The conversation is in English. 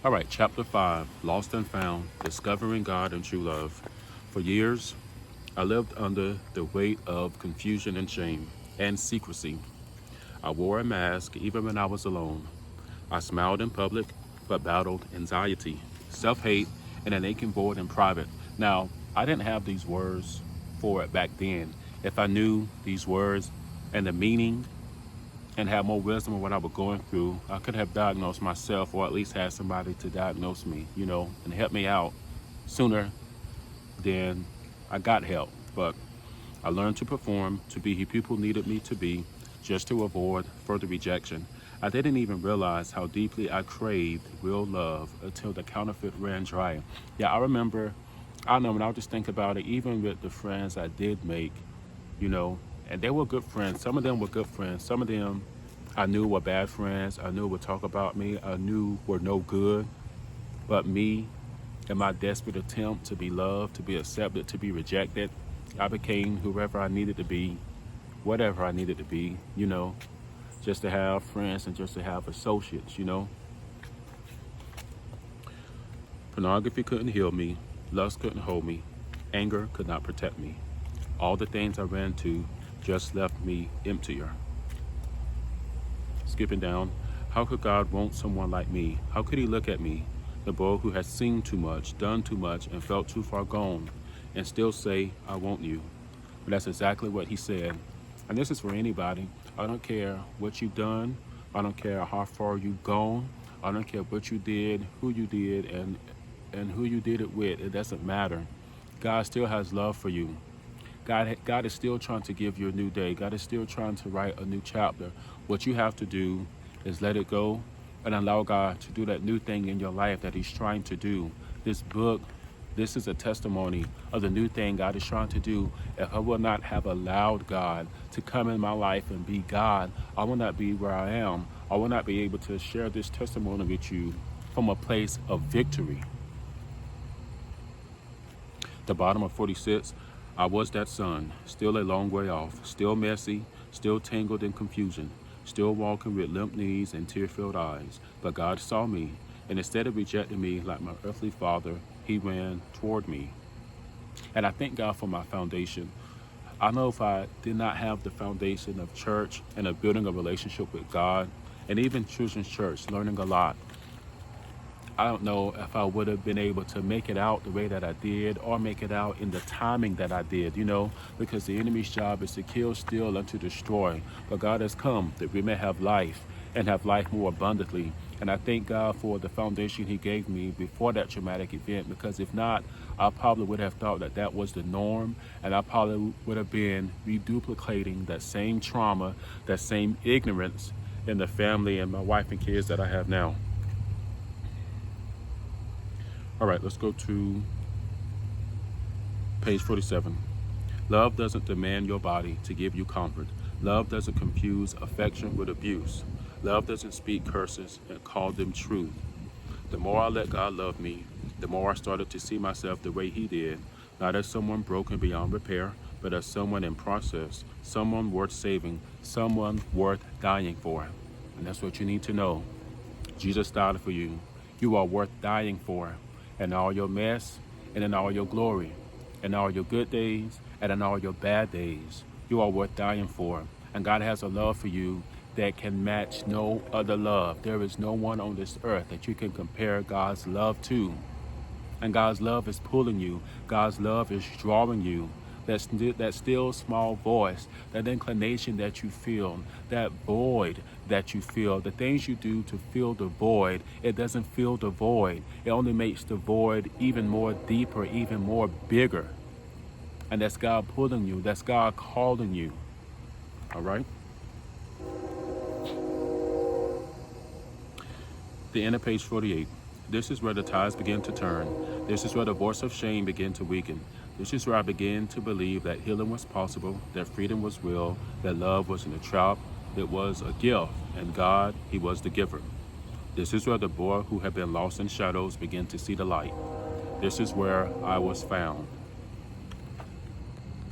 All right, chapter 5, Lost and Found, Discovering God and True Love. For years, I lived under the weight of confusion and shame and secrecy. I wore a mask even when I was alone. I smiled in public, but battled anxiety, self hate, and an aching void in private. Now, I didn't have these words for it back then. If I knew these words and the meaning and had more wisdom of what I was going through, I could have diagnosed myself or at least had somebody to diagnose me, and help me out sooner than I got help. But I learned to perform, to be who people needed me to be, just to avoid further rejection. I didn't even realize how deeply I craved real love until the counterfeit ran dry. Yeah, I know when I would just think about it, even with the friends I did make, you know, and they were good friends. Some of them were good friends. Some of them I knew were bad friends. I knew would talk about me. I knew were no good. But me, in my desperate attempt to be loved, to be accepted, to be rejected, I became whoever I needed to be, whatever I needed to be, just to have friends and just to have associates. Pornography couldn't heal me. Lust couldn't hold me. Anger could not protect me. All the things I ran to just left me emptier. Skipping down, how could God want someone like me? How could he look at me, the boy who has seen too much, done too much, and felt too far gone, and still say, I want you? But that's exactly what he said. And this is for anybody. I don't care what you've done. I don't care how far you've gone. I don't care what you did, who you did, and who you did it with. It doesn't matter. God still has love for you. God is still trying to give you a new day. God is still trying to write a new chapter. What you have to do is let it go and allow God to do that new thing in your life that he's trying to do. This book, this is a testimony of the new thing God is trying to do. If I will not have allowed God to come in my life and be God, I will not be where I am. I will not be able to share this testimony with you from a place of victory. The bottom of 46, I was that son, still a long way off, still messy, still tangled in confusion, still walking with limp knees and tear-filled eyes. But God saw me, and instead of rejecting me like my earthly father, he ran toward me. And I thank God for my foundation. I know if I did not have the foundation of church and of building a relationship with God, and even children's church, learning a lot, I don't know if I would have been able to make it out the way that I did or make it out in the timing that I did, because the enemy's job is to kill, steal, and to destroy. But God has come that we may have life and have life more abundantly. And I thank God for the foundation he gave me before that traumatic event, because if not, I probably would have thought that that was the norm, and I probably would have been reduplicating that same trauma, that same ignorance in the family and my wife and kids that I have now. All right, let's go to page 47. Love doesn't demand your body to give you comfort. Love doesn't confuse affection with abuse. Love doesn't speak curses and call them truth. The more I let God love me, the more I started to see myself the way he did, not as someone broken beyond repair, but as someone in process, someone worth saving, someone worth dying for. And that's what you need to know. Jesus died for you. You are worth dying for. And all your mess, and in all your glory, and all your good days, and in all your bad days, you are worth dying for. And God has a love for you that can match no other love. There is no one on this earth that you can compare God's love to. And God's love is pulling you. God's love is drawing you. That still small voice, that inclination that you feel, that void that you feel, the things you do to fill the void, it doesn't fill the void. It only makes the void even more deeper, even more bigger. And that's God pulling you. That's God calling you. All right? The end of page 48. This is where the tides begin to turn. This is where the voice of shame began to weaken. This is where I began to believe that healing was possible, that freedom was real, that love wasn't a trap, it was a gift, and God, he was the giver. This is where the boy who had been lost in shadows began to see the light. This is where I was found.